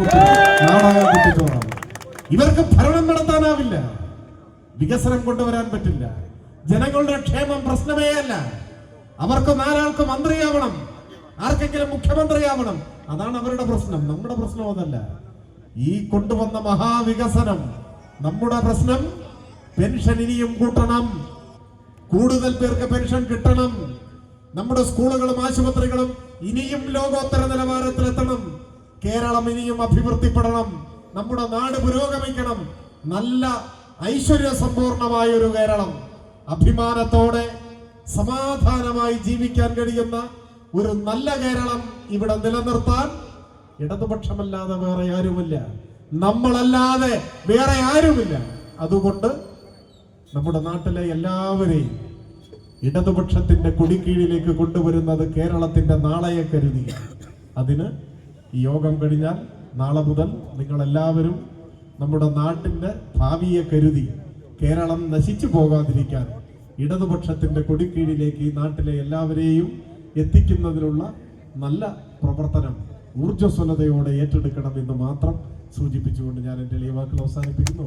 നാടകം കുട്ടിച്ചോറാണ്. ഇവർക്ക് ഭരണം നടത്താനാവില്ല, വികസനം കൊണ്ടുവരാൻ പറ്റില്ല, ജനങ്ങളുടെ ക്ഷേമം പ്രശ്നമേ അല്ല. അവർക്ക് 4 ആൾക്ക് മന്ത്രിയാവണം, ആർക്കെങ്കിലും മുഖ്യമന്ത്രിയാവണം, അതാണ് അവരുടെ പ്രശ്നം. നമ്മുടെ പ്രശ്നം അതല്ല. ഈ കൊണ്ടുവന്ന മഹാവികസനം നമ്മുടെ പ്രശ്നം. പെൻഷൻ ഇനിയും കൂട്ടണം, കൂടുതൽ പേർക്ക് പെൻഷൻ കിട്ടണം, നമ്മുടെ സ്കൂളുകളും ആശുപത്രികളും ഇനിയും ലോകോത്തര നിലവാരത്തിലെത്തണം, കേരളം ഇനിയും അഭിവൃദ്ധിപ്പെടണം, നമ്മുടെ നാട് പുരോഗമിക്കണം, നല്ല ഐശ്വര്യ സമ്പൂർണമായ ഒരു കേരളം, അഭിമാനത്തോടെ സമാധാനമായി ജീവിക്കാൻ കഴിയുന്ന ഒരു നല്ല കേരളം ഇവിടെ നിലനിർത്താൻ ഇടതുപക്ഷമല്ലാതെ വേറെ ആരുമില്ല, നമ്മളല്ലാതെ വേറെ ആരുമില്ല. അതുകൊണ്ട് നമ്മുടെ നാട്ടിലെ എല്ലാവരെയും ഇടതുപക്ഷത്തിന്റെ കൊടിക്കീഴിലേക്ക് കൊണ്ടുവരുന്നത് കേരളത്തിന്റെ നാളെയെ കരുതി. അതിന് ഈ യോഗം കഴിഞ്ഞാൽ നാളെ മുതൽ നിങ്ങളെല്ലാവരും നമ്മുടെ നാട്ടിന്റെ ഭാവിയെ കരുതി കേരളം നശിച്ചു പോകാതിരിക്കാൻ ഇടതുപക്ഷത്തിന്റെ കൊടിക്കീഴിലേക്ക് ഈ നാട്ടിലെ എല്ലാവരെയും എത്തിക്കുന്നതിനുള്ള നല്ല പ്രവർത്തനം ഊർജ്ജസ്വലതയോടെ ഏറ്റെടുക്കണമെന്ന് മാത്രം സൂചിപ്പിച്ചുകൊണ്ട് ഞാൻ എൻ്റെ വാക്കുകൾ അവസാനിപ്പിക്കുന്നു.